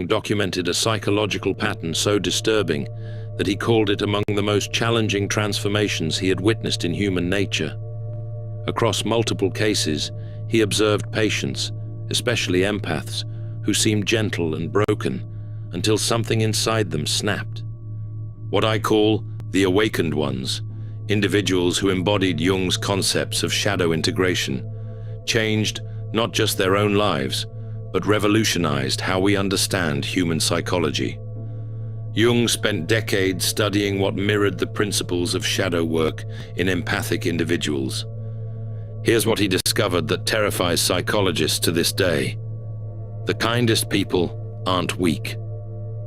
documented a psychological pattern so disturbing that he called it among the most challenging transformations he had witnessed in human nature. Across multiple cases, he observed patients, especially empaths, who seemed gentle and broken until something inside them snapped. What I call the awakened ones, individuals who embodied Jung's concepts of shadow integration, changed not just their own lives, but revolutionized how we understand human psychology. Jung spent decades studying what mirrored the principles of shadow work in empathic individuals. Here's what he discovered that terrifies psychologists to this day. The kindest people aren't weak.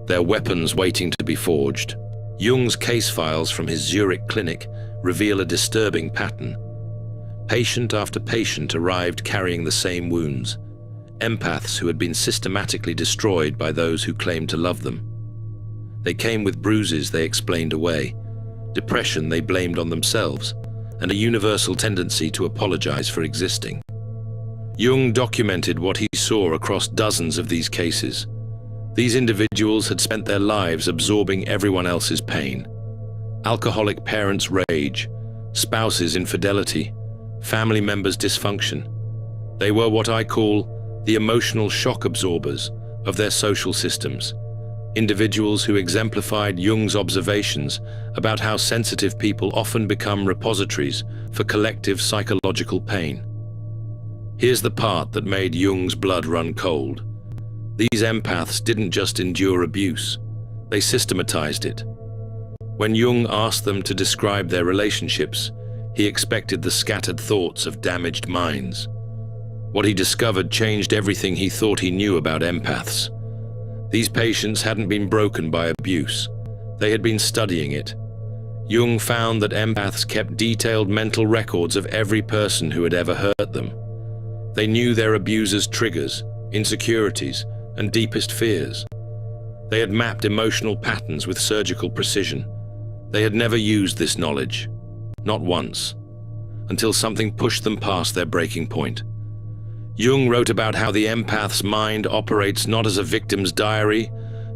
They're weapons waiting to be forged. Jung's case files from his Zurich clinic reveal a disturbing pattern. Patient after patient arrived carrying the same wounds. Empaths who had been systematically destroyed by those who claimed to love them. They came with bruises they explained away, depression they blamed on themselves, and a universal tendency to apologize for existing. Jung documented what he saw across dozens of these cases. These individuals had spent their lives absorbing everyone else's pain. Alcoholic parents' rage, spouses' infidelity, family members' dysfunction. They were what I call the emotional shock absorbers of their social systems. Individuals who exemplified Jung's observations about how sensitive people often become repositories for collective psychological pain. Here's the part that made Jung's blood run cold. These empaths didn't just endure abuse, they systematized it. When Jung asked them to describe their relationships, he expected the scattered thoughts of damaged minds. What he discovered changed everything he thought he knew about empaths. These patients hadn't been broken by abuse. They had been studying it. Jung found that empaths kept detailed mental records of every person who had ever hurt them. They knew their abuser's triggers, insecurities, and deepest fears. They had mapped emotional patterns with surgical precision. They had never used this knowledge, not once, until something pushed them past their breaking point. Jung wrote about how the empath's mind operates not as a victim's diary,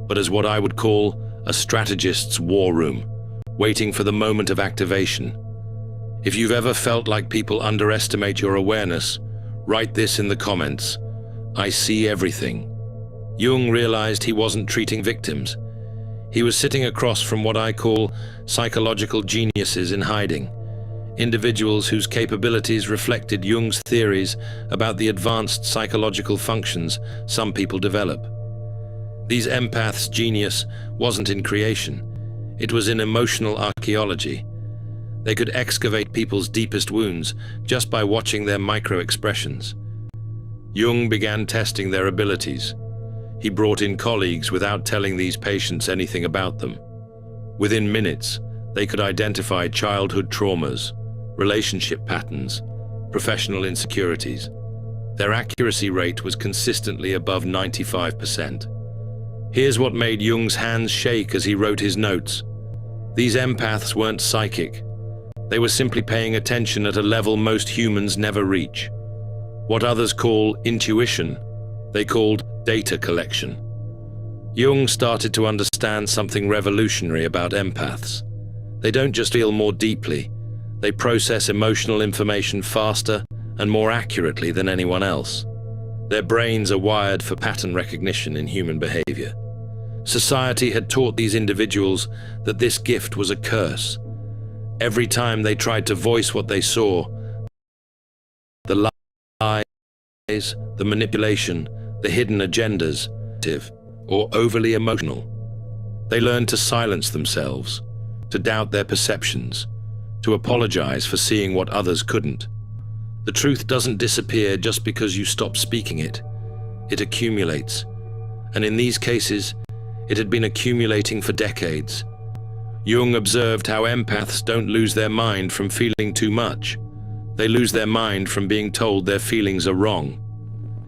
but as what I would call a strategist's war room, waiting for the moment of activation. If you've ever felt like people underestimate your awareness, write this in the comments. I see everything. Jung realized he wasn't treating victims. He was sitting across from what I call psychological geniuses in hiding. Individuals whose capabilities reflected Jung's theories about the advanced psychological functions some people develop. These empaths' genius wasn't in creation, it was in emotional archaeology. They could excavate people's deepest wounds just by watching their micro-expressions. Jung began testing their abilities. He brought in colleagues without telling these patients anything about them. Within minutes, they could identify childhood traumas, relationship patterns, professional insecurities. Their accuracy rate was consistently above 95%. Here's what made Jung's hands shake as he wrote his notes. These empaths weren't psychic. They were simply paying attention at a level most humans never reach. What others call intuition, they called data collection. Jung started to understand something revolutionary about empaths. They don't just feel more deeply, they process emotional information faster and more accurately than anyone else. Their brains are wired for pattern recognition in human behavior. Society had taught these individuals that this gift was a curse. Every time they tried to voice what they saw, the lies, the manipulation, the hidden agendas, or overly emotional, they learned to silence themselves, to doubt their perceptions, to apologize for seeing what others couldn't. The truth doesn't disappear just because you stop speaking it. It accumulates. And in these cases, it had been accumulating for decades. Jung observed how empaths don't lose their mind from feeling too much. They lose their mind from being told their feelings are wrong.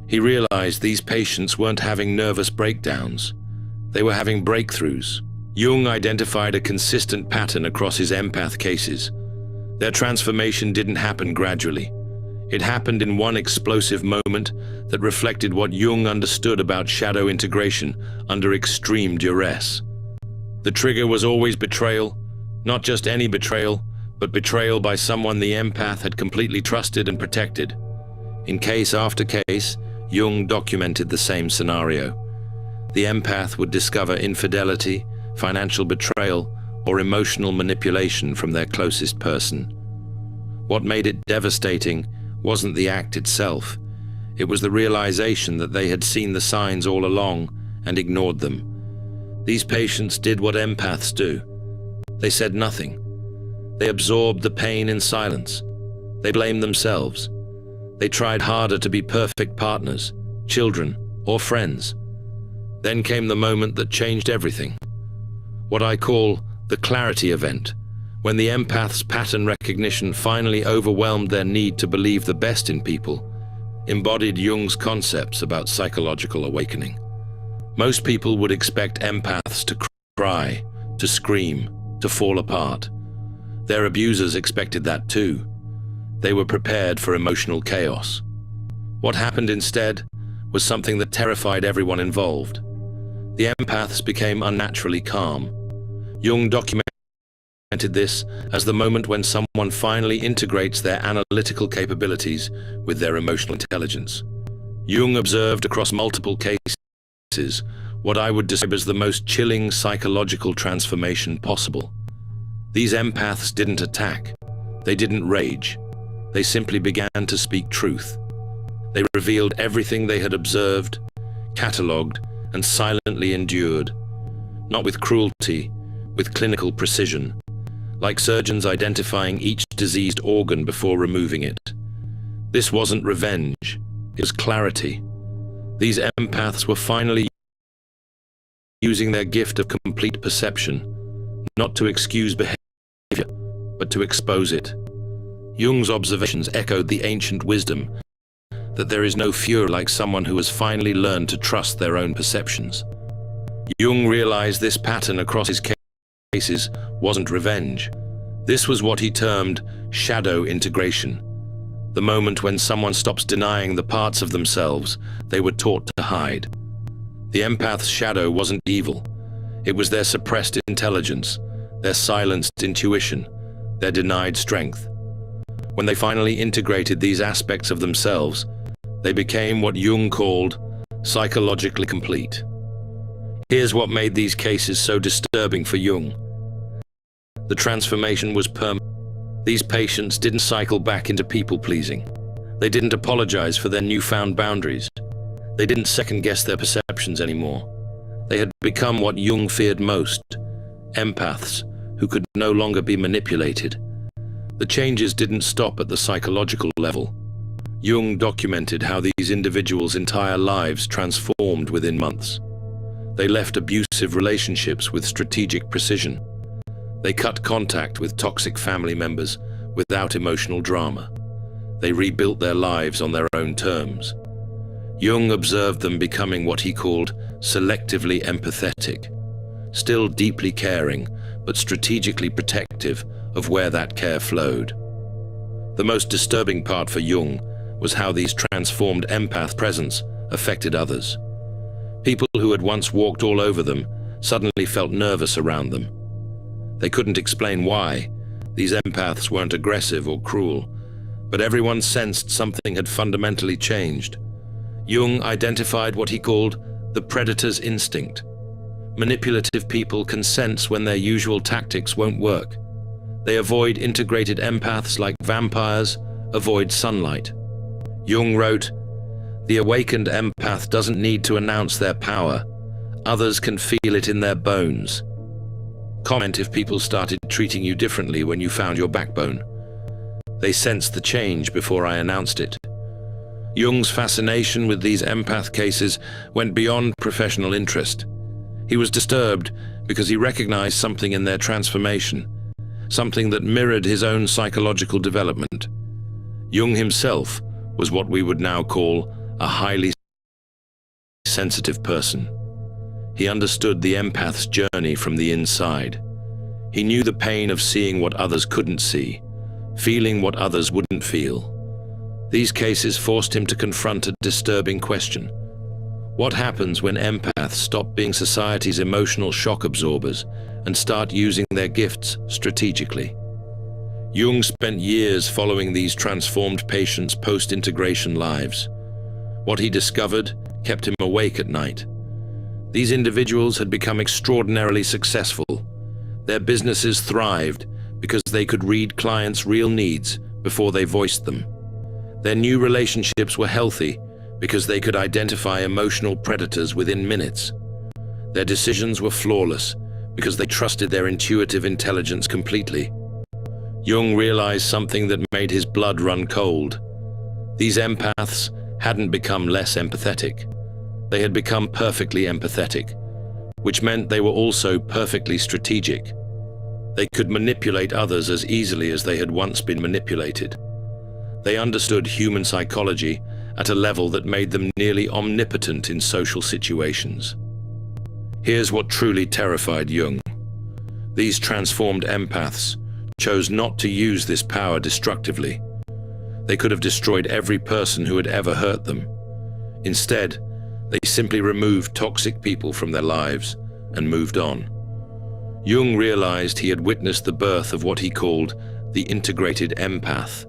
He realized these patients weren't having nervous breakdowns. They were having breakthroughs. Jung identified a consistent pattern across his empath cases. Their transformation didn't happen gradually. It happened in one explosive moment that reflected what Jung understood about shadow integration under extreme duress. The trigger was always betrayal, not just any betrayal, but betrayal by someone the empath had completely trusted and protected. In case after case, Jung documented the same scenario. The empath would discover infidelity, financial betrayal, or emotional manipulation from their closest person. What made it devastating wasn't the act itself. It was the realization that they had seen the signs all along and ignored them. These patients did what empaths do. They said nothing. They absorbed the pain in silence. They blamed themselves. They tried harder to be perfect partners, children, or friends. Then came the moment that changed everything. What I call the clarity event, when the empath's pattern recognition finally overwhelmed their need to believe the best in people, embodied Jung's concepts about psychological awakening. Most people would expect empaths to cry, to scream, to fall apart. Their abusers expected that too. They were prepared for emotional chaos. What happened instead was something that terrified everyone involved. The empaths became unnaturally calm. Jung documented this as the moment when someone finally integrates their analytical capabilities with their emotional intelligence. Jung observed across multiple cases what I would describe as the most chilling psychological transformation possible. These empaths didn't attack. They didn't rage. They simply began to speak truth. They revealed everything they had observed, catalogued, and silently endured, not with cruelty, with clinical precision, like surgeons identifying each diseased organ before removing it. This wasn't revenge, it was clarity. These empaths were finally using their gift of complete perception, not to excuse behavior, but to expose it. Jung's observations echoed the ancient wisdom that there is no Führer like someone who has finally learned to trust their own perceptions. Jung realized this pattern across his cases wasn't revenge. This was what he termed shadow integration, the moment when someone stops denying the parts of themselves they were taught to hide. The empath's shadow wasn't evil. It was their suppressed intelligence, their silenced intuition, their denied strength. When they finally integrated these aspects of themselves, they became what Jung called psychologically complete. Here's what made these cases so disturbing for Jung. The transformation was permanent. These patients didn't cycle back into people-pleasing. They didn't apologize for their newfound boundaries. They didn't second-guess their perceptions anymore. They had become what Jung feared most, empaths who could no longer be manipulated. The changes didn't stop at the psychological level. Jung documented how these individuals' entire lives transformed within months. They left abusive relationships with strategic precision. They cut contact with toxic family members without emotional drama. They rebuilt their lives on their own terms. Jung observed them becoming what he called selectively empathetic, still deeply caring, but strategically protective of where that care flowed. The most disturbing part for Jung was how these transformed empath presence affected others. People who had once walked all over them suddenly felt nervous around them. They couldn't explain why. These empaths weren't aggressive or cruel, but everyone sensed something had fundamentally changed. Jung identified what he called the predator's instinct. Manipulative people can sense when their usual tactics won't work. They avoid integrated empaths like vampires avoid sunlight. Jung wrote, "The awakened empath doesn't need to announce their power. Others can feel it in their bones. Comment if people started treating you differently when you found your backbone. They sensed the change before I announced it." Jung's fascination with these empath cases went beyond professional interest. He was disturbed because he recognized something in their transformation, something that mirrored his own psychological development. Jung himself was what we would now call a highly sensitive person. He understood the empath's journey from the inside. He knew the pain of seeing what others couldn't see, feeling what others wouldn't feel. These cases forced him to confront a disturbing question. What happens when empaths stop being society's emotional shock absorbers and start using their gifts strategically? Jung spent years following these transformed patients' post-integration lives. What he discovered kept him awake at night. These individuals had become extraordinarily successful. Their businesses thrived because they could read clients' real needs before they voiced them. Their new relationships were healthy because they could identify emotional predators within minutes. Their decisions were flawless because they trusted their intuitive intelligence completely. Jung realized something that made his blood run cold. These empaths hadn't become less empathetic. They had become perfectly empathetic, which meant they were also perfectly strategic. They could manipulate others as easily as they had once been manipulated. They understood human psychology at a level that made them nearly omnipotent in social situations. Here's what truly terrified Jung. These transformed empaths chose not to use this power destructively. They could have destroyed every person who had ever hurt them. Instead, they simply removed toxic people from their lives and moved on. Jung realized he had witnessed the birth of what he called the integrated empath,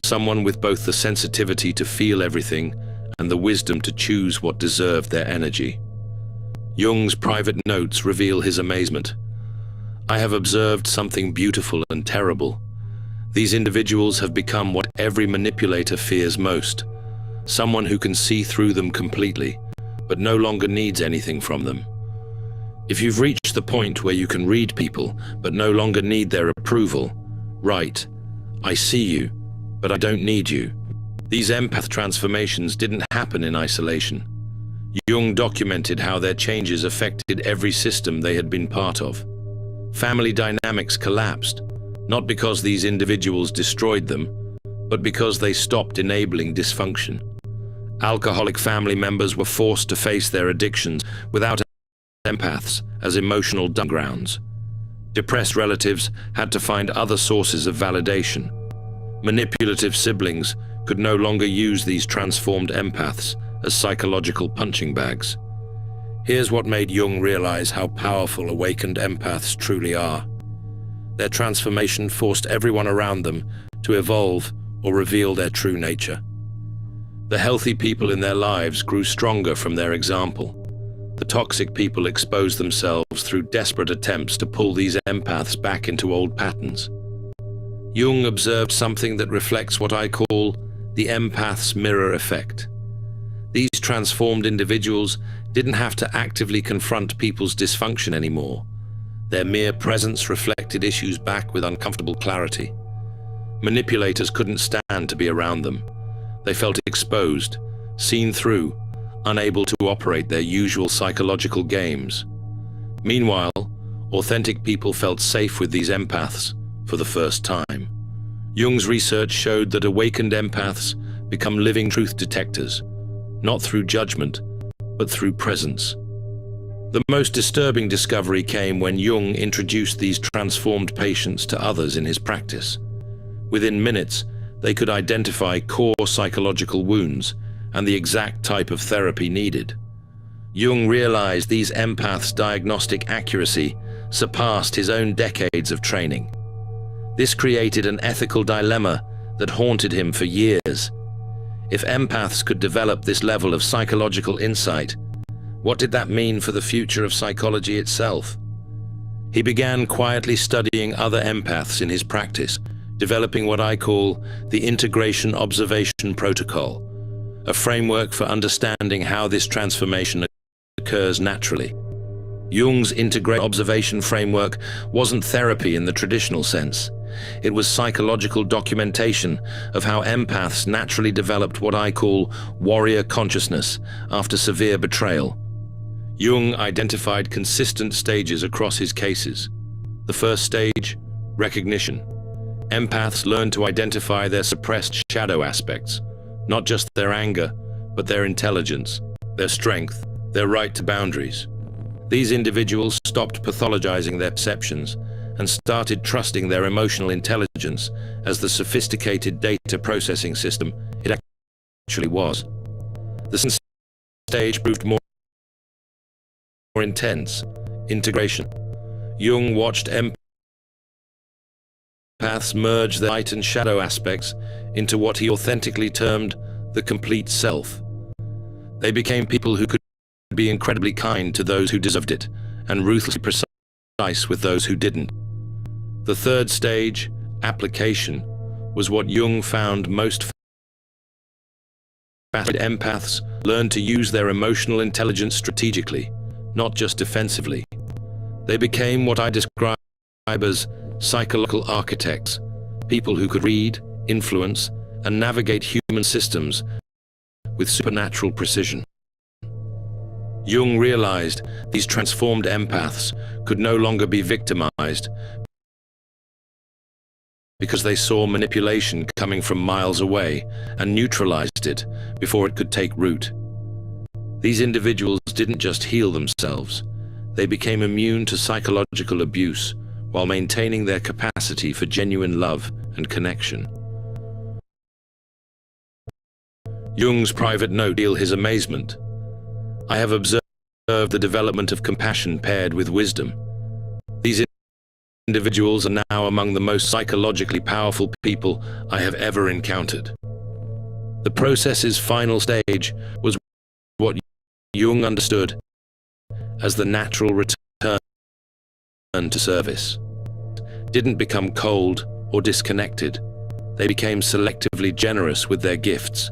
someone with both the sensitivity to feel everything and the wisdom to choose what deserved their energy. Jung's private notes reveal his amazement. "I have observed something beautiful and terrible. These individuals have become what every manipulator fears most, someone who can see through them completely, but no longer needs anything from them. If you've reached the point where you can read people, but no longer need their approval, right, I see you, but I don't need you." These empath transformations didn't happen in isolation. Jung documented how their changes affected every system they had been part of. Family dynamics collapsed, not because these individuals destroyed them, but because they stopped enabling dysfunction. Alcoholic family members were forced to face their addictions without empaths as emotional dumping grounds. Depressed relatives had to find other sources of validation. Manipulative siblings could no longer use these transformed empaths as psychological punching bags. Here's what made Jung realize how powerful awakened empaths truly are. Their transformation forced everyone around them to evolve or reveal their true nature. The healthy people in their lives grew stronger from their example. The toxic people exposed themselves through desperate attempts to pull these empaths back into old patterns. Jung observed something that reflects what I call the empath's mirror effect. These transformed individuals didn't have to actively confront people's dysfunction anymore. Their mere presence reflected issues back with uncomfortable clarity. Manipulators couldn't stand to be around them. They felt exposed, seen through, unable to operate their usual psychological games. Meanwhile, authentic people felt safe with these empaths for the first time. Jung's research showed that awakened empaths become living truth detectors, not through judgment, but through presence. The most disturbing discovery came when Jung introduced these transformed patients to others in his practice. Within minutes, they could identify core psychological wounds and the exact type of therapy needed. Jung realized these empaths' diagnostic accuracy surpassed his own decades of training. This created an ethical dilemma that haunted him for years. If empaths could develop this level of psychological insight, what did that mean for the future of psychology itself? He began quietly studying other empaths in his practice, developing what I call the Integration Observation Protocol, a framework for understanding how this transformation occurs naturally. Jung's Integrated Observation Framework wasn't therapy in the traditional sense. It was psychological documentation of how empaths naturally developed what I call warrior consciousness after severe betrayal. Jung identified consistent stages across his cases. The first stage, recognition. Empaths learn to identify their suppressed shadow aspects, not just their anger, but their intelligence, their strength, their right to boundaries. These individuals stopped pathologizing their perceptions and started trusting their emotional intelligence as the sophisticated data processing system it actually was. The second stage proved more intense: integration. Jung watched empaths merge their light and shadow aspects into what he authentically termed the complete self. They became people who could be incredibly kind to those who deserved it, and ruthlessly precise with those who didn't. The third stage, application, was what Jung found most fascinating. Empaths learned to use their emotional intelligence strategically, not just defensively. They became what I describe as psychological architects, people who could read, influence, and navigate human systems with supernatural precision. Jung realized these transformed empaths could no longer be victimized because they saw manipulation coming from miles away and neutralized it before it could take root. These individuals didn't just heal themselves, they became immune to psychological abuse while maintaining their capacity for genuine love and connection. Jung's private note revealed his amazement. I have observed the development of compassion paired with wisdom. These individuals are now among the most psychologically powerful people I have ever encountered. The process's final stage was what Jung understood as the natural return to service. Didn't become cold or disconnected. They became selectively generous with their gifts.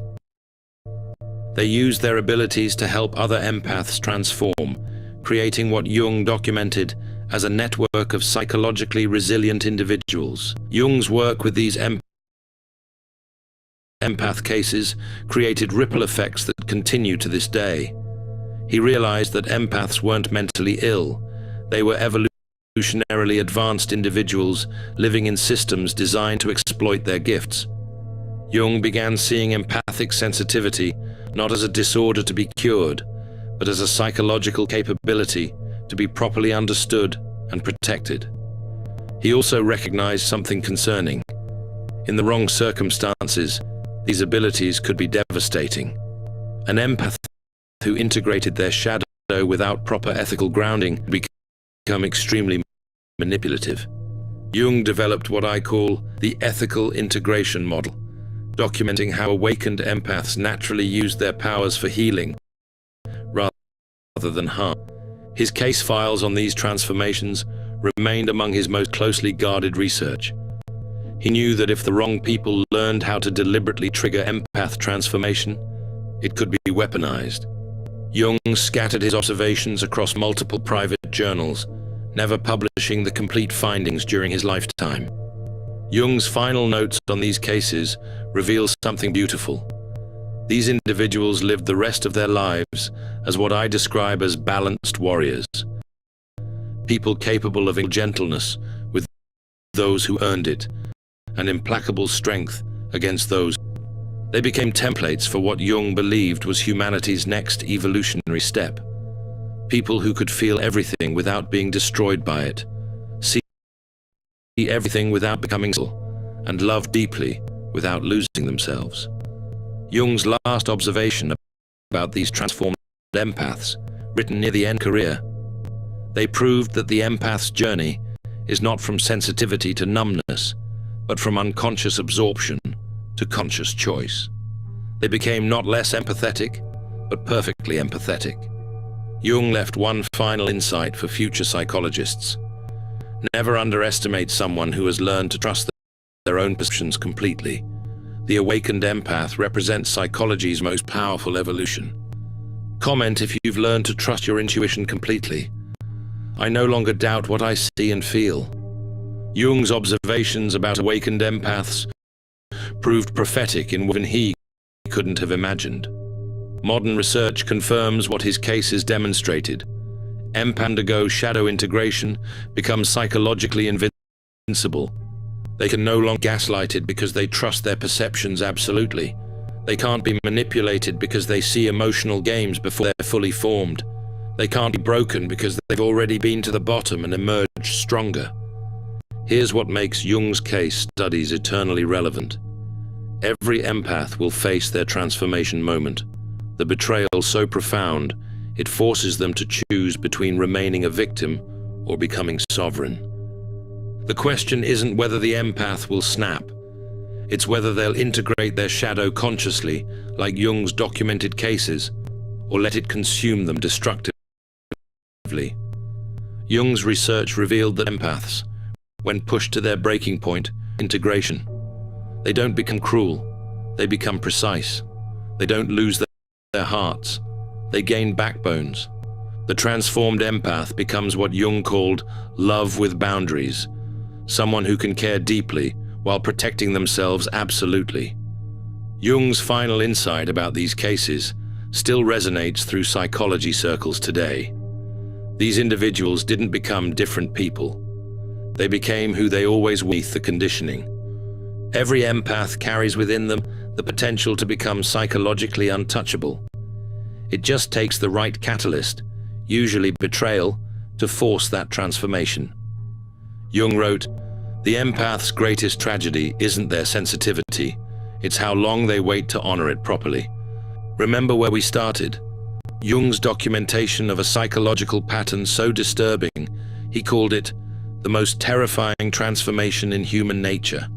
They used their abilities to help other empaths transform, creating what Jung documented as a network of psychologically resilient individuals. Jung's work with these empath cases created ripple effects that continue to this day. He realized that empaths weren't mentally ill. They were evolutionarily advanced individuals living in systems designed to exploit their gifts. Jung began seeing empathic sensitivity not as a disorder to be cured, but as a psychological capability to be properly understood and protected. He also recognized something concerning. In the wrong circumstances, these abilities could be devastating. An empath who integrated their shadow without proper ethical grounding could become extremely manipulative. Jung developed what I call the ethical integration model, documenting how awakened empaths naturally used their powers for healing rather than harm. His case files on these transformations remained among his most closely guarded research. He knew that if the wrong people learned how to deliberately trigger empath transformation, it could be weaponized. Jung scattered his observations across multiple private journals, never publishing the complete findings during his lifetime. Jung's final notes on these cases reveal something beautiful. These individuals lived the rest of their lives as what I describe as balanced warriors. People capable of gentleness with those who earned it, and implacable strength against those. They became templates for what Jung believed was humanity's next evolutionary step. People who could feel everything without being destroyed by it, see everything without becoming ill, and love deeply without losing themselves. Jung's last observation about these transformed empaths, written near the end of his career, they proved that the empath's journey is not from sensitivity to numbness, but from unconscious absorption to conscious choice. They became not less empathetic, but perfectly empathetic. Jung left one final insight for future psychologists. Never underestimate someone who has learned to trust their own perceptions completely. The awakened empath represents psychology's most powerful evolution. Comment if you've learned to trust your intuition completely. I no longer doubt what I see and feel. Jung's observations about awakened empaths proved prophetic in ways he couldn't have imagined. Modern research confirms what his cases demonstrated. Empaths undergo shadow integration, become psychologically invincible. They can no longer be gaslighted because they trust their perceptions absolutely. They can't be manipulated because they see emotional games before they're fully formed. They can't be broken because they've already been to the bottom and emerged stronger. Here's what makes Jung's case studies eternally relevant. Every empath will face their transformation moment, the betrayal so profound it forces them to choose between remaining a victim or becoming sovereign. The question isn't whether the empath will snap, it's whether they'll integrate their shadow consciously, like Jung's documented cases, or let it consume them destructively. Jung's research revealed that empaths, when pushed to their breaking point, integration, they don't become cruel, they become precise. They don't lose their hearts, they gain backbones. The transformed empath becomes what Jung called love with boundaries, someone who can care deeply while protecting themselves absolutely. Jung's final insight about these cases still resonates through psychology circles today. These individuals didn't become different people. They became who they always were beneath the conditioning. Every empath carries within them the potential to become psychologically untouchable. It just takes the right catalyst, usually betrayal, to force that transformation. Jung wrote, "The empath's greatest tragedy isn't their sensitivity, it's how long they wait to honor it properly." Remember where we started? Jung's documentation of a psychological pattern so disturbing, he called it the most terrifying transformation in human nature.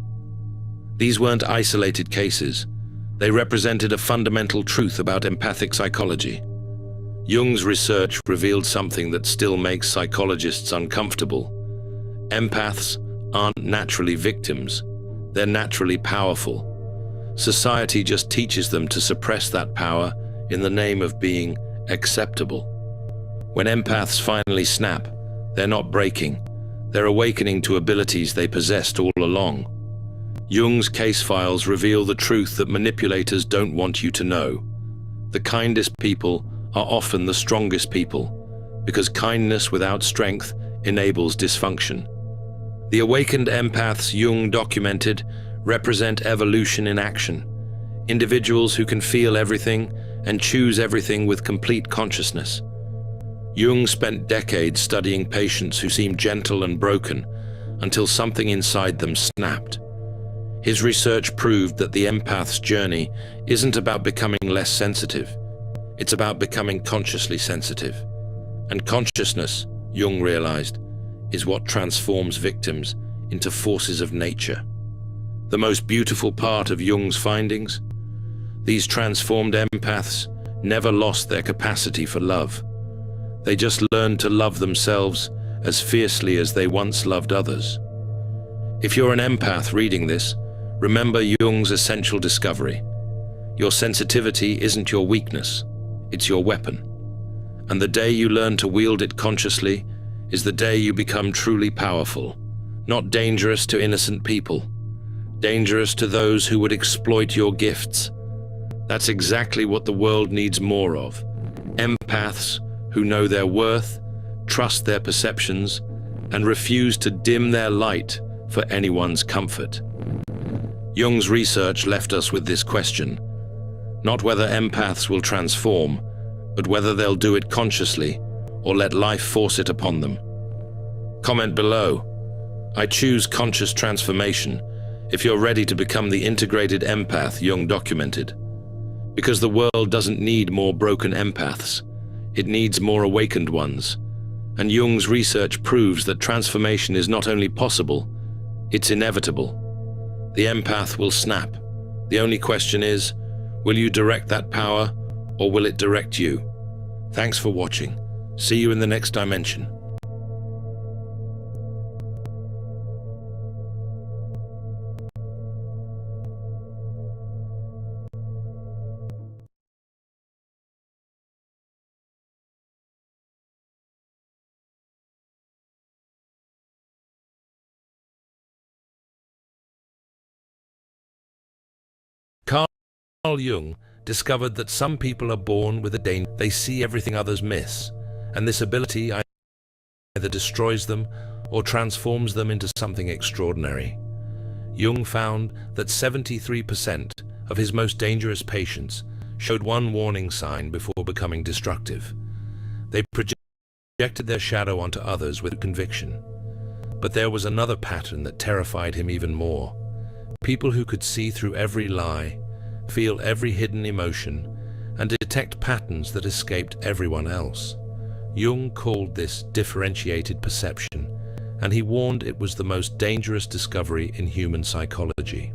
These weren't isolated cases. They represented a fundamental truth about empathic psychology. Jung's research revealed something that still makes psychologists uncomfortable. Empaths aren't naturally victims. They're naturally powerful. Society just teaches them to suppress that power in the name of being acceptable. When empaths finally snap, they're not breaking. They're awakening to abilities they possessed all along. Jung's case files reveal the truth that manipulators don't want you to know. The kindest people are often the strongest people, because kindness without strength enables dysfunction. The awakened empaths Jung documented represent evolution in action, individuals who can feel everything and choose everything with complete consciousness. Jung spent decades studying patients who seemed gentle and broken until something inside them snapped. His research proved that the empath's journey isn't about becoming less sensitive. It's about becoming consciously sensitive. And consciousness, Jung realized, is what transforms victims into forces of nature. The most beautiful part of Jung's findings? These transformed empaths never lost their capacity for love. They just learned to love themselves as fiercely as they once loved others. If you're an empath reading this, remember Jung's essential discovery. Your sensitivity isn't your weakness, it's your weapon. And the day you learn to wield it consciously is the day you become truly powerful, not dangerous to innocent people, dangerous to those who would exploit your gifts. That's exactly what the world needs more of. Empaths who know their worth, trust their perceptions, and refuse to dim their light for anyone's comfort. Jung's research left us with this question: not whether empaths will transform, but whether they'll do it consciously or let life force it upon them. Comment below. I choose conscious transformation if you're ready to become the integrated empath Jung documented. Because the world doesn't need more broken empaths, it needs more awakened ones. And Jung's research proves that transformation is not only possible, it's inevitable. The empath will snap. The only question is, will you direct that power, or will it direct you? Thanks for watching. See you in the next dimension. Carl Jung discovered that some people are born with a danger. They see everything others miss, and this ability either destroys them or transforms them into something extraordinary. Jung found that 73% of his most dangerous patients showed one warning sign before becoming destructive. They projected their shadow onto others with conviction. But there was another pattern that terrified him even more. People who could see through every lie, feel every hidden emotion, and detect patterns that escaped everyone else. Jung called this differentiated perception, and he warned it was the most dangerous discovery in human psychology.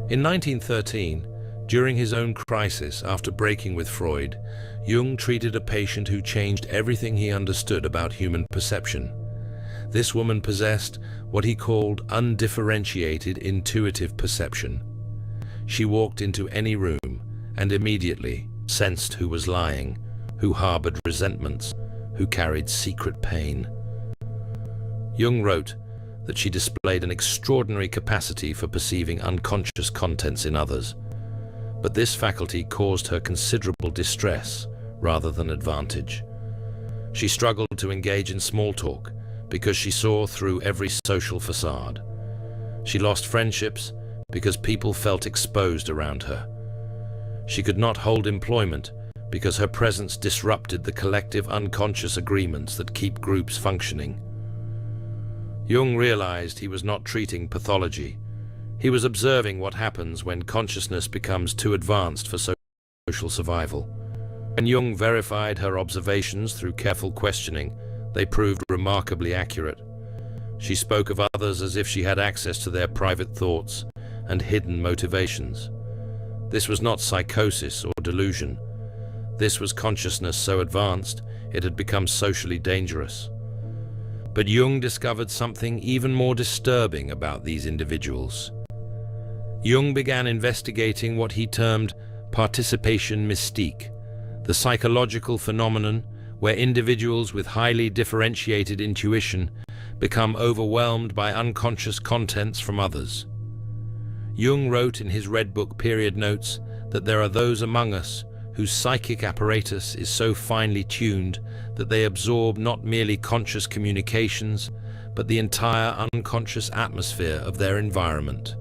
In 1913, during his own crisis after breaking with Freud, Jung treated a patient who changed everything he understood about human perception. This woman possessed what he called undifferentiated intuitive perception. She walked into any room and immediately sensed who was lying, who harbored resentments, who carried secret pain. Jung wrote that she displayed an extraordinary capacity for perceiving unconscious contents in others, but this faculty caused her considerable distress rather than advantage. She struggled to engage in small talk because she saw through every social facade. She lost friendships because people felt exposed around her. She could not hold employment because her presence disrupted the collective unconscious agreements that keep groups functioning. Jung realized he was not treating pathology. He was observing what happens when consciousness becomes too advanced for social survival. When Jung verified her observations through careful questioning, they proved remarkably accurate. She spoke of others as if she had access to their private thoughts and hidden motivations. This was not psychosis or delusion. This was consciousness so advanced it had become socially dangerous. But Jung discovered something even more disturbing about these individuals. Jung began investigating what he termed participation mystique, the psychological phenomenon where individuals with highly differentiated intuition become overwhelmed by unconscious contents from others. Jung wrote in his Red Book period notes that there are those among us whose psychic apparatus is so finely tuned that they absorb not merely conscious communications, but the entire unconscious atmosphere of their environment.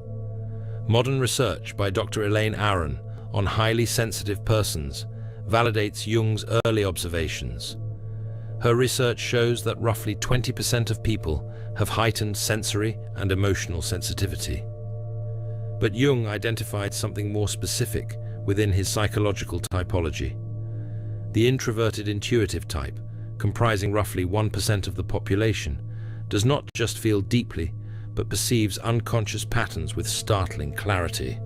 Modern research by Dr. Elaine Aron on highly sensitive persons validates Jung's early observations. Her research shows that roughly 20% of people have heightened sensory and emotional sensitivity. But Jung identified something more specific within his psychological typology. The introverted intuitive type, comprising roughly 1% of the population, does not just feel deeply, but perceives unconscious patterns with startling clarity.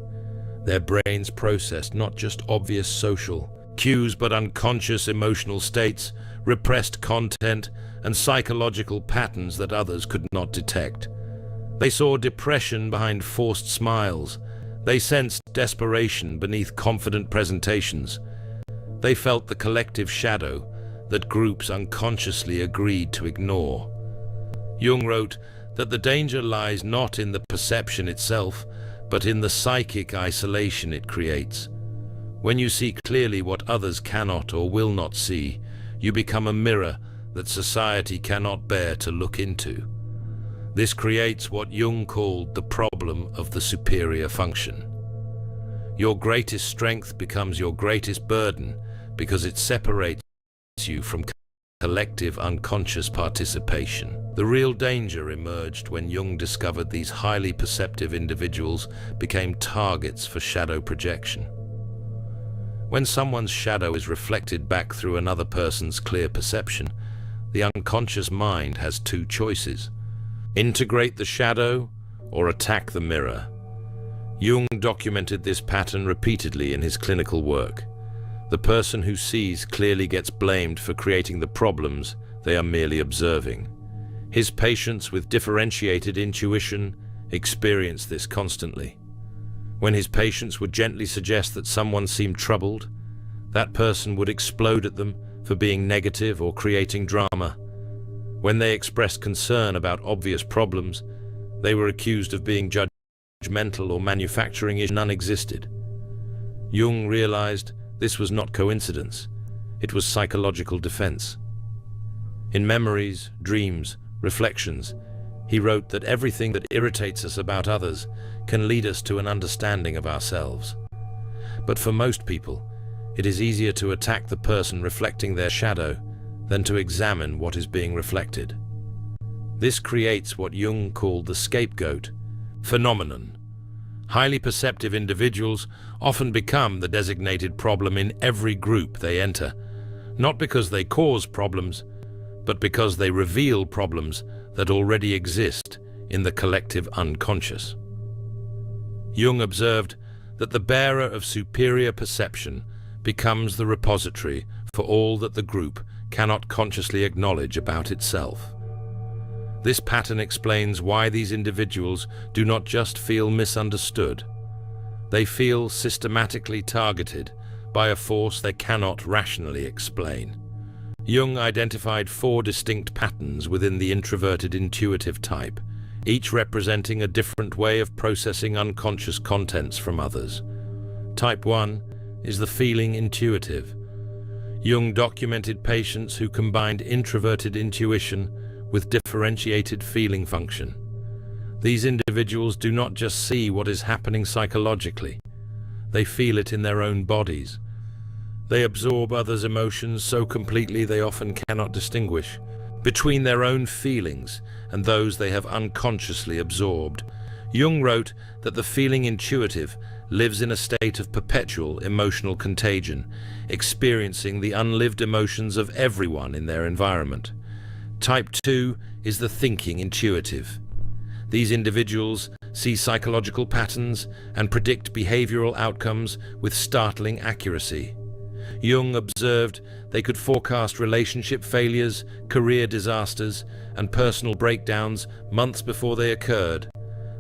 Their brains process not just obvious social cues, but unconscious emotional states, repressed content, and psychological patterns that others could not detect. They saw depression behind forced smiles. They sensed desperation beneath confident presentations. They felt the collective shadow that groups unconsciously agreed to ignore. Jung wrote that the danger lies not in the perception itself, but in the psychic isolation it creates. When you see clearly what others cannot or will not see, you become a mirror that society cannot bear to look into. This creates what Jung called the problem of the superior function. Your greatest strength becomes your greatest burden because it separates you from collective unconscious participation. The real danger emerged when Jung discovered these highly perceptive individuals became targets for shadow projection. When someone's shadow is reflected back through another person's clear perception, the unconscious mind has two choices: integrate the shadow or attack the mirror. Jung documented this pattern repeatedly in his clinical work. The person who sees clearly gets blamed for creating the problems they are merely observing. His patients with differentiated intuition experience this constantly. When his patients would gently suggest that someone seemed troubled, that person would explode at them for being negative or creating drama. When they expressed concern about obvious problems, they were accused of being judgmental or manufacturing issues. None existed. Jung realized this was not coincidence. It was psychological defense. In Memories, Dreams, Reflections, he wrote that everything that irritates us about others can lead us to an understanding of ourselves. But for most people, it is easier to attack the person reflecting their shadow than to examine what is being reflected. This creates what Jung called the scapegoat, Phenomenon. Highly perceptive individuals often become the designated problem in every group they enter, not because they cause problems, but because they reveal problems that already exist in the collective unconscious. Jung observed that the bearer of superior perception becomes the repository for all that the group cannot consciously acknowledge about itself. This pattern explains why these individuals do not just feel misunderstood. They feel systematically targeted by a force they cannot rationally explain. Jung identified 4 distinct patterns within the introverted intuitive type, each representing a different way of processing unconscious contents from others. Type 1 is the feeling intuitive. Jung documented patients who combined introverted intuition with differentiated feeling function. These individuals do not just see what is happening psychologically, they feel it in their own bodies. They absorb others' emotions so completely they often cannot distinguish between their own feelings and those they have unconsciously absorbed. Jung wrote that the feeling intuitive lives in a state of perpetual emotional contagion, experiencing the unlived emotions of everyone in their environment. Type 2 is the thinking intuitive. These individuals see psychological patterns and predict behavioral outcomes with startling accuracy. Jung observed they could forecast relationship failures, career disasters, and personal breakdowns months before they occurred,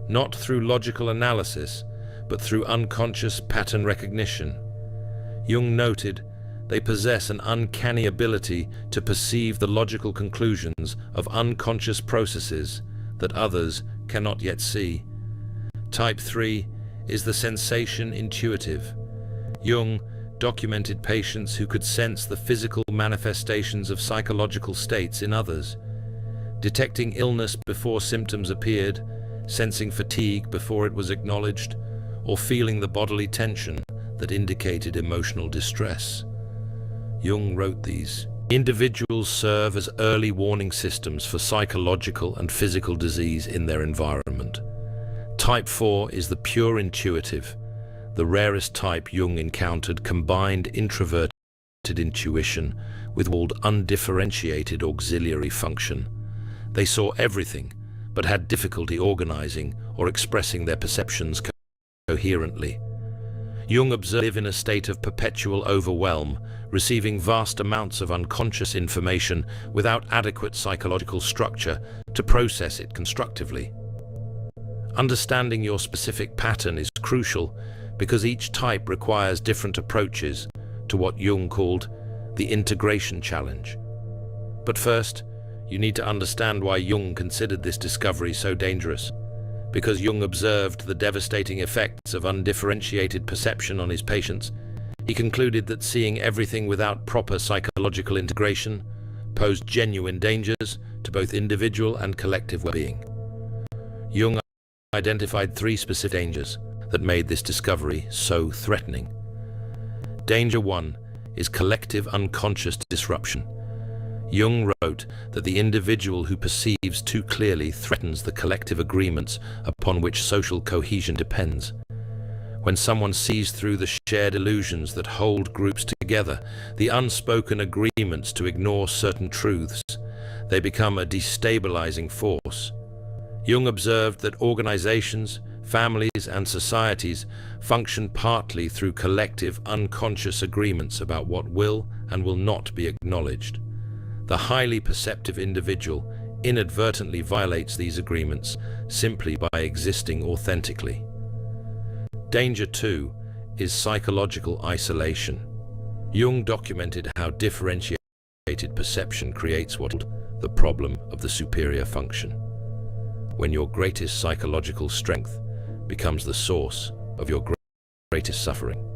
not through logical analysis, but through unconscious pattern recognition. Jung noted they possess an uncanny ability to perceive the logical conclusions of unconscious processes that others cannot yet see. Type 3 is the sensation intuitive. Jung documented patients who could sense the physical manifestations of psychological states in others, detecting illness before symptoms appeared, sensing fatigue before it was acknowledged, or feeling the bodily tension that indicated emotional distress. Jung wrote these individuals serve as early warning systems for psychological and physical disease in their environment. Type 4 is the pure intuitive. The rarest type Jung encountered combined introverted intuition with undifferentiated auxiliary function. They saw everything, but had difficulty organizing or expressing their perceptions coherently. Jung observed they live in a state of perpetual overwhelm, receiving vast amounts of unconscious information without adequate psychological structure to process it constructively. Understanding your specific pattern is crucial because each type requires different approaches to what Jung called the integration challenge. But first, you need to understand why Jung considered this discovery so dangerous. Because Jung observed the devastating effects of undifferentiated perception on his patients, he concluded that seeing everything without proper psychological integration posed genuine dangers to both individual and collective well-being. Jung identified 3 specific dangers that made this discovery so threatening. Danger 1 is collective unconscious disruption. Jung wrote that the individual who perceives too clearly threatens the collective agreements upon which social cohesion depends. When someone sees through the shared illusions that hold groups together, the unspoken agreements to ignore certain truths, they become a destabilizing force. Jung observed that organizations, families, and societies function partly through collective unconscious agreements about what will and will not be acknowledged. The highly perceptive individual inadvertently violates these agreements simply by existing authentically. Danger 2 is psychological isolation. Jung documented how differentiated perception creates the problem of the superior function. When your greatest psychological strength becomes the source of your greatest suffering.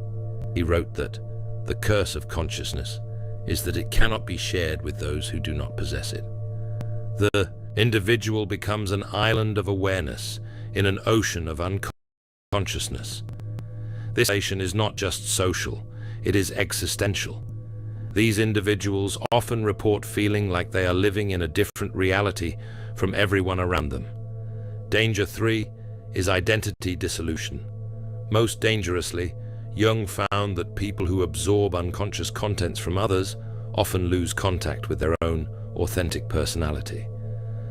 He wrote that the curse of consciousness is that it cannot be shared with those who do not possess it. The individual becomes an island of awareness in an ocean of unconsciousness. This isolation is not just social, it is existential. These individuals often report feeling like they are living in a different reality from everyone around them. Danger 3 is identity dissolution. Most dangerously, Jung found that people who absorb unconscious contents from others often lose contact with their own authentic personality.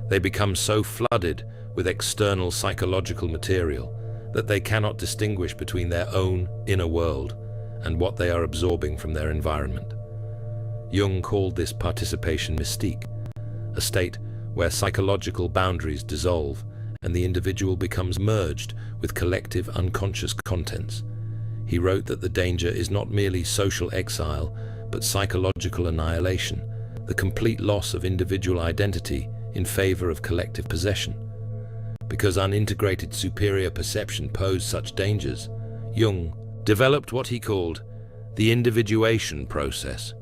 They become so flooded with external psychological material that they cannot distinguish between their own inner world and what they are absorbing from their environment. Jung called this participation mystique, a state where psychological boundaries dissolve and the individual becomes merged with collective unconscious contents. He wrote that the danger is not merely social exile, but psychological annihilation, the complete loss of individual identity in favor of collective possession. Because unintegrated superior perception posed such dangers, Jung developed what he called the individuation process,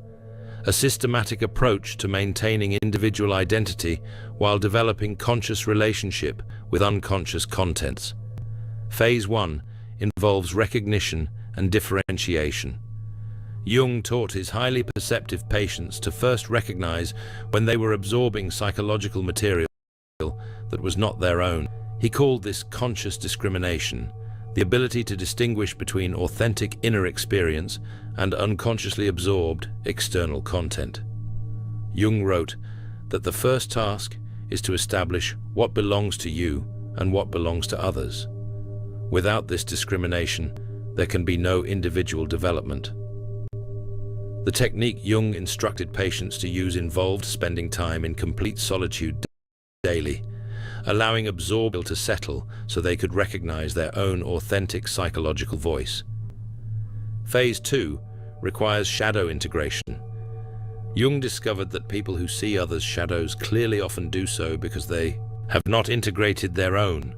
a systematic approach to maintaining individual identity while developing conscious relationship with unconscious contents. Phase 1 involves recognition and differentiation. Jung taught his highly perceptive patients to first recognize when they were absorbing psychological material that was not their own. He called this conscious discrimination, the ability to distinguish between authentic inner experience and unconsciously absorbed external content. Jung wrote that the first task is to establish what belongs to you and what belongs to others. Without this discrimination, there can be no individual development. The technique Jung instructed patients to use involved spending time in complete solitude daily, allowing absorption to settle so they could recognize their own authentic psychological voice. Phase 2 requires shadow integration. Jung discovered that people who see others' shadows clearly often do so because they have not integrated their own.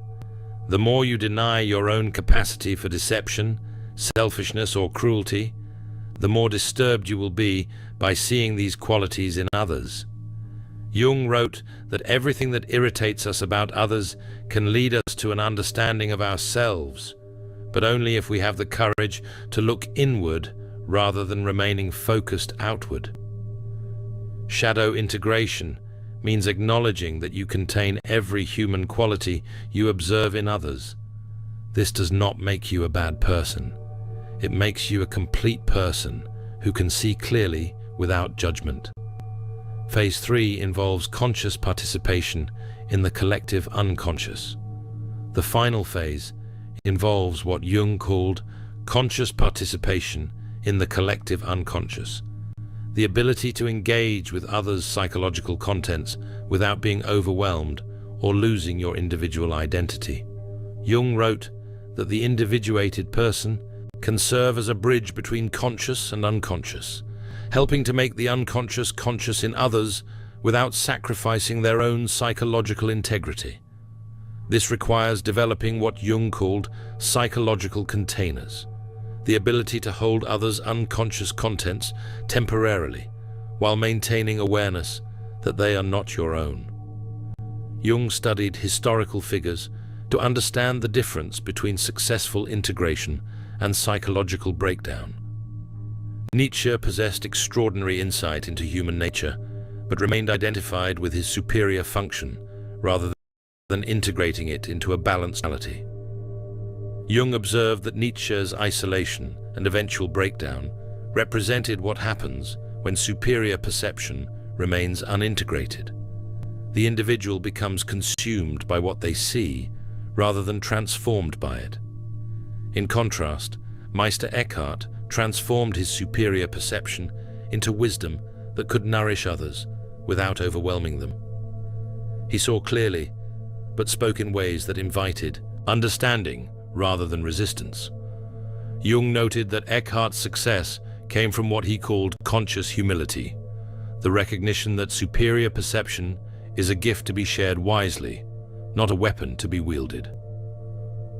The more you deny your own capacity for deception, selfishness, or cruelty, the more disturbed you will be by seeing these qualities in others. Jung wrote that everything that irritates us about others can lead us to an understanding of ourselves, but only if we have the courage to look inward rather than remaining focused outward. Shadow integration means acknowledging that you contain every human quality you observe in others. This does not make you a bad person. It makes you a complete person who can see clearly without judgment. Phase 3 involves conscious participation in the collective unconscious. The final phase involves what Jung called conscious participation in the collective unconscious, the ability to engage with others' psychological contents without being overwhelmed or losing your individual identity. Jung wrote that the individuated person can serve as a bridge between conscious and unconscious, helping to make the unconscious conscious in others without sacrificing their own psychological integrity. This requires developing what Jung called psychological containers, the ability to hold others' unconscious contents temporarily while maintaining awareness that they are not your own. Jung studied historical figures to understand the difference between successful integration and psychological breakdown. Nietzsche possessed extraordinary insight into human nature, but remained identified with his superior function rather than integrating it into a balanced reality. Jung observed that Nietzsche's isolation and eventual breakdown represented what happens when superior perception remains unintegrated. The individual becomes consumed by what they see rather than transformed by it. In contrast, Meister Eckhart transformed his superior perception into wisdom that could nourish others without overwhelming them. He saw clearly, but spoke in ways that invited understanding rather than resistance. Jung noted that Eckhart's success came from what he called conscious humility, the recognition that superior perception is a gift to be shared wisely, not a weapon to be wielded.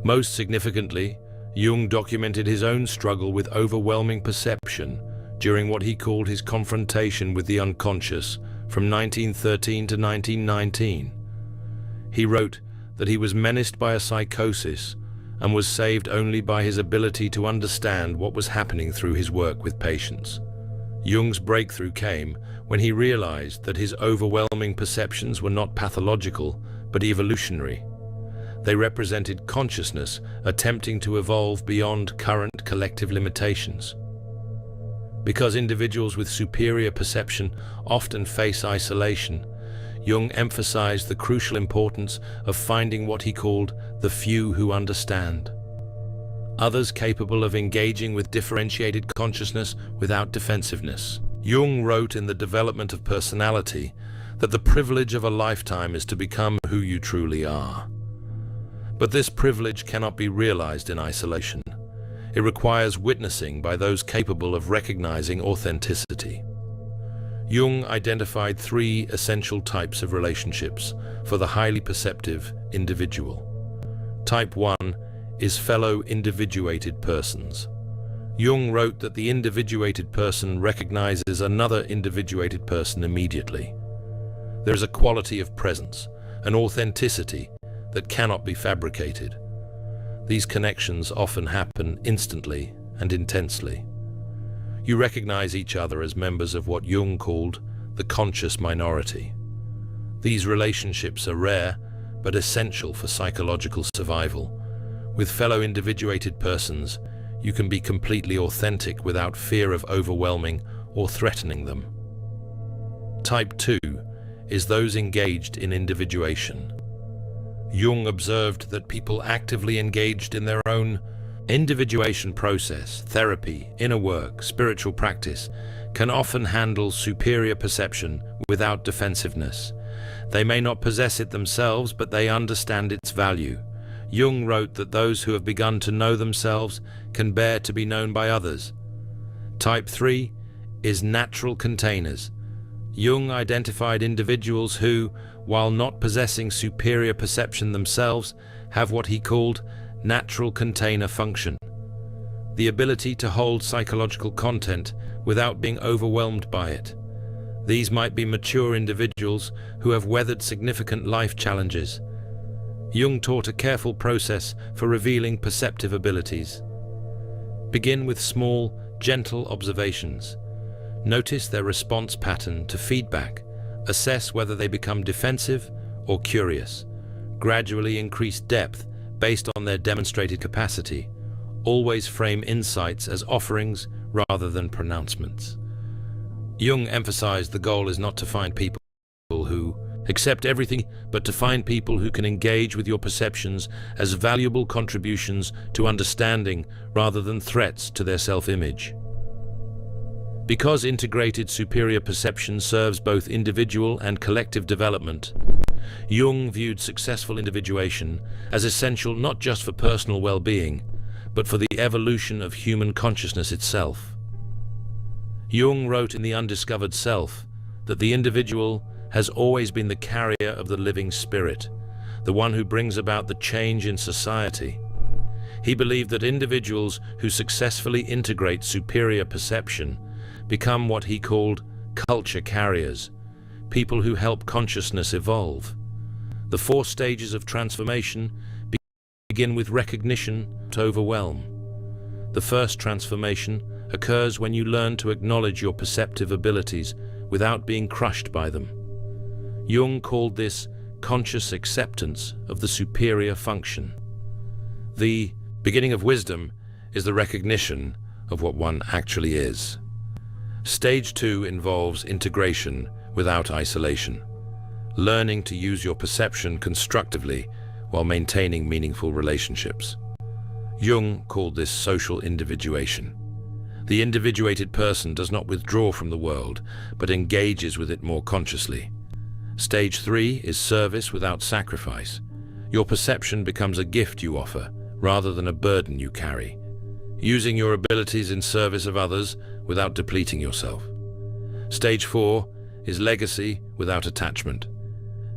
Most significantly, Jung documented his own struggle with overwhelming perception during what he called his confrontation with the unconscious from 1913 to 1919. He wrote that he was menaced by a psychosis and was saved only by his ability to understand what was happening through his work with patients. Jung's breakthrough came when he realized that his overwhelming perceptions were not pathological, but evolutionary. They represented consciousness attempting to evolve beyond current collective limitations. Because individuals with superior perception often face isolation, Jung emphasized the crucial importance of finding what he called the few who understand. Others capable of engaging with differentiated consciousness without defensiveness. Jung wrote in The Development of Personality that the privilege of a lifetime is to become who you truly are. But this privilege cannot be realized in isolation. It requires witnessing by those capable of recognizing authenticity. Jung identified three essential types of relationships for the highly perceptive individual. Type 1 is fellow individuated persons. Jung wrote that the individuated person recognizes another individuated person immediately. There is a quality of presence, an authenticity that cannot be fabricated. These connections often happen instantly and intensely. You recognize each other as members of what Jung called the conscious minority. These relationships are rare but essential for psychological survival. With fellow individuated persons, you can be completely authentic without fear of overwhelming or threatening them. Type 2 is those engaged in individuation. Jung observed that people actively engaged in their own individuation process, therapy, inner work, spiritual practice, can often handle superior perception without defensiveness. They may not possess it themselves, but they understand its value. Jung wrote that those who have begun to know themselves can bear to be known by others. Type 3 is natural containers. Jung identified individuals who, while not possessing superior perception themselves, have what he called natural container function, the ability to hold psychological content without being overwhelmed by it. These might be mature individuals who have weathered significant life challenges. Jung taught a careful process for revealing perceptive abilities. Begin with small, gentle observations. Notice their response pattern to feedback. Assess whether they become defensive or curious. Gradually increase depth based on their demonstrated capacity. Always frame insights as offerings rather than pronouncements. Jung emphasized the goal is not to find people who accept everything, but to find people who can engage with your perceptions as valuable contributions to understanding rather than threats to their self-image. Because integrated superior perception serves both individual and collective development, Jung viewed successful individuation as essential not just for personal well-being, but for the evolution of human consciousness itself. Jung wrote in The Undiscovered Self that the individual has always been the carrier of the living spirit, the one who brings about the change in society. He believed that individuals who successfully integrate superior perception become what he called culture carriers, people who help consciousness evolve. The 4 stages of transformation begin with recognition to overwhelm. The first transformation occurs when you learn to acknowledge your perceptive abilities without being crushed by them. Jung called this conscious acceptance of the superior function. The beginning of wisdom is the recognition of what one actually is. Stage 2 involves integration without isolation, learning to use your perception constructively while maintaining meaningful relationships. Jung called this social individuation. The individuated person does not withdraw from the world, but engages with it more consciously. Stage 3 is service without sacrifice. Your perception becomes a gift you offer, rather than a burden you carry, using your abilities in service of others without depleting yourself. Stage 4 is legacy without attachment,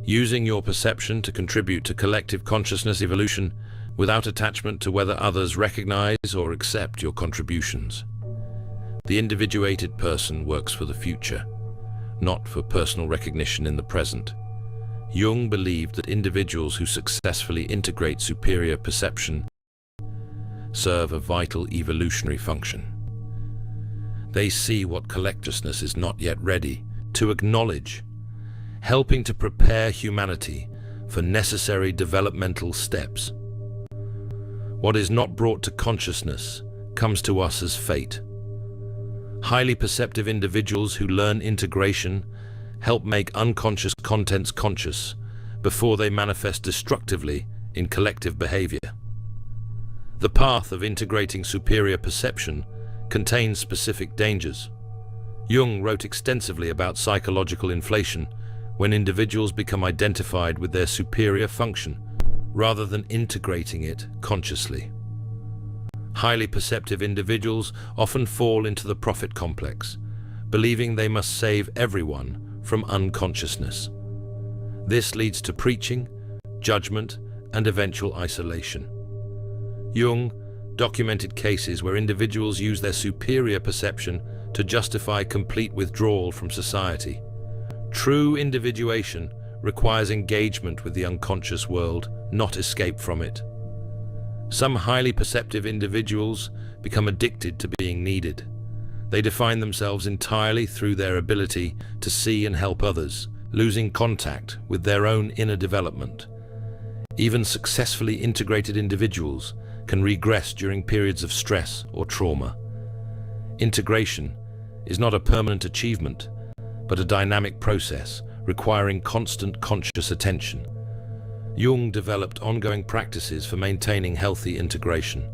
using your perception to contribute to collective consciousness evolution without attachment to whether others recognize or accept your contributions. The individuated person works for the future, not for personal recognition in the present. Jung believed that individuals who successfully integrate superior perception serve a vital evolutionary function. They see what collectiveness is not yet ready to acknowledge, helping to prepare humanity for necessary developmental steps. What is not brought to consciousness comes to us as fate. Highly perceptive individuals who learn integration help make unconscious contents conscious before they manifest destructively in collective behavior. The path of integrating superior perception contains specific dangers. Jung wrote extensively about psychological inflation when individuals become identified with their superior function rather than integrating it consciously. Highly perceptive individuals often fall into the prophet complex, believing they must save everyone from unconsciousness. This leads to preaching, judgment, and eventual isolation. Jung documented cases where individuals use their superior perception to justify complete withdrawal from society. True individuation requires engagement with the unconscious world, not escape from it. Some highly perceptive individuals become addicted to being needed. They define themselves entirely through their ability to see and help others, losing contact with their own inner development. Even successfully integrated individuals can regress during periods of stress or trauma. Integration is not a permanent achievement, but a dynamic process requiring constant conscious attention. Jung developed ongoing practices for maintaining healthy integration.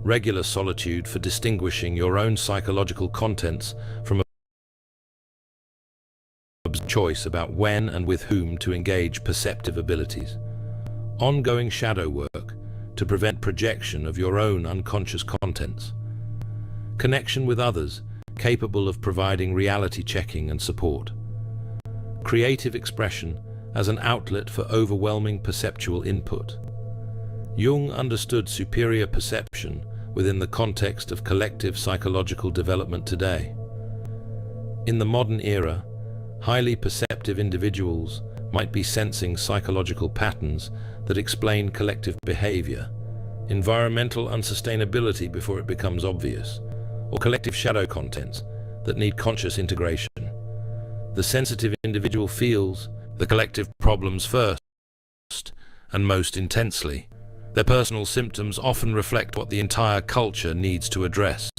Regular solitude for distinguishing your own psychological contents from a choice about when and with whom to engage perceptive abilities. Ongoing shadow work to prevent projection of your own unconscious contents. Connection with others capable of providing reality checking and support. Creative expression as an outlet for overwhelming perceptual input. Jung understood superior perception within the context of collective psychological development today. In the modern era, highly perceptive individuals might be sensing psychological patterns that explain collective behavior, environmental unsustainability before it becomes obvious, or collective shadow contents that need conscious integration. The sensitive individual feels the collective problems first and most intensely. Their personal symptoms often reflect what the entire culture needs to address.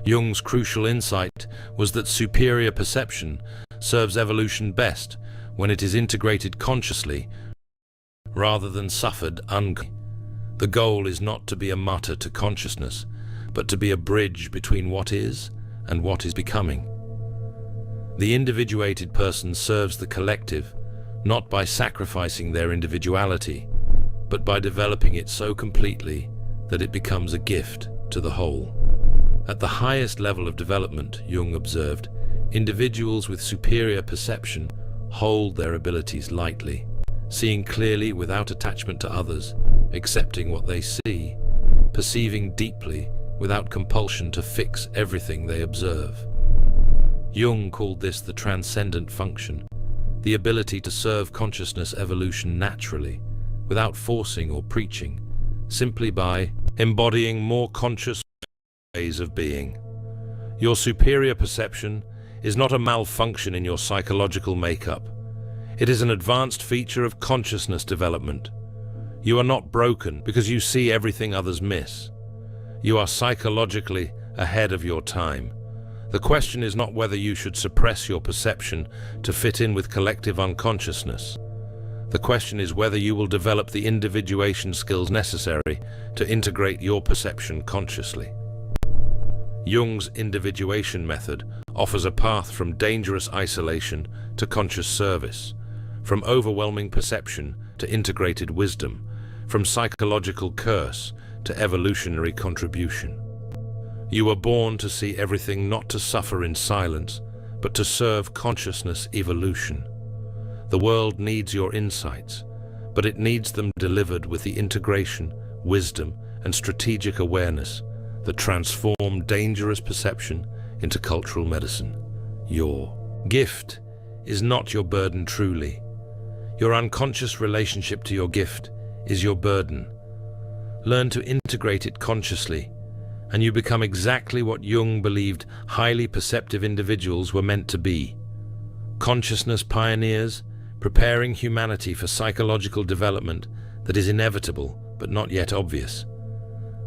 Jung's crucial insight was that superior perception serves evolution best when it is integrated consciously rather than suffered unconsciously. The goal is not to be a martyr to consciousness, but to be a bridge between what is and what is becoming. The individuated person serves the collective, not by sacrificing their individuality, but by developing it so completely that it becomes a gift to the whole. At the highest level of development, Jung observed, individuals with superior perception hold their abilities lightly, seeing clearly without attachment to others, accepting what they see, perceiving deeply without compulsion to fix everything they observe. Jung called this the transcendent function, the ability to serve consciousness evolution naturally, without forcing or preaching, simply by embodying more conscious ways of being. Your superior perception is not a malfunction in your psychological makeup. It is an advanced feature of consciousness development. You are not broken because you see everything others miss. You are psychologically ahead of your time. The question is not whether you should suppress your perception to fit in with collective unconsciousness. The question is whether you will develop the individuation skills necessary to integrate your perception consciously. Jung's individuation method offers a path from dangerous isolation to conscious service, from overwhelming perception to integrated wisdom, from psychological curse to evolutionary contribution. You were born to see everything not to suffer in silence, but to serve consciousness evolution. The world needs your insights, but it needs them delivered with the integration, wisdom, and strategic awareness that transform dangerous perception into cultural medicine. Your gift is not your burden truly. Your unconscious relationship to your gift is your burden. Learn to integrate it consciously, and you become exactly what Jung believed highly perceptive individuals were meant to be. Consciousness pioneers, preparing humanity for psychological development that is inevitable but not yet obvious.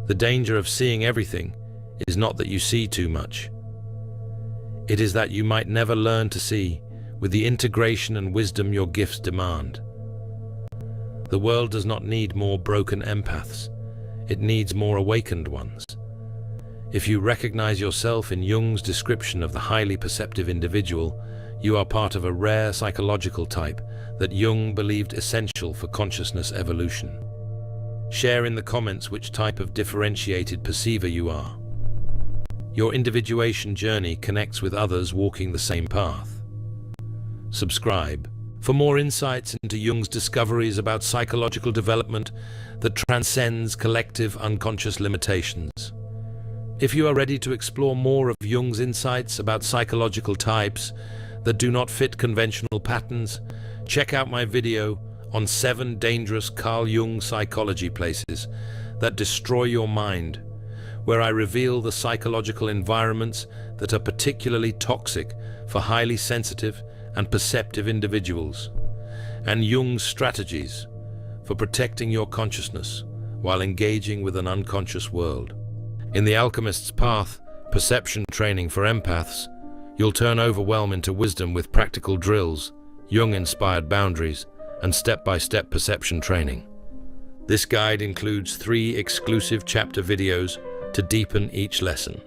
The danger of seeing everything is not that you see too much. It is that you might never learn to see with the integration and wisdom your gifts demand. The world does not need more broken empaths. It needs more awakened ones. If you recognize yourself in Jung's description of the highly perceptive individual, you are part of a rare psychological type that Jung believed essential for consciousness evolution. Share in the comments which type of differentiated perceiver you are. Your individuation journey connects with others walking the same path. Subscribe for more insights into Jung's discoveries about psychological development that transcends collective unconscious limitations. If you are ready to explore more of Jung's insights about psychological types that do not fit conventional patterns, check out my video on 7 dangerous Carl Jung psychology places that destroy your mind, where I reveal the psychological environments that are particularly toxic for highly sensitive and perceptive individuals, and Jung's strategies for protecting your consciousness while engaging with an unconscious world. In The Alchemist's Path, perception training for empaths, you'll turn overwhelm into wisdom with practical drills, Jung-inspired boundaries, and step-by-step perception training. This guide includes 3 exclusive chapter videos to deepen each lesson.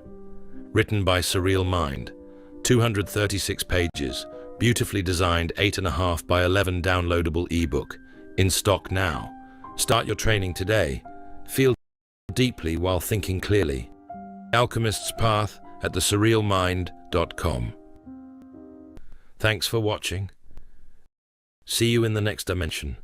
Written by Surreal Mind, 236 pages, beautifully designed 8.5 by 11 downloadable ebook, in stock now. Start your training today. Feel deeply while thinking clearly. Alchemist's Path at thesurrealmind.com. Thanks for watching. See you in the next dimension.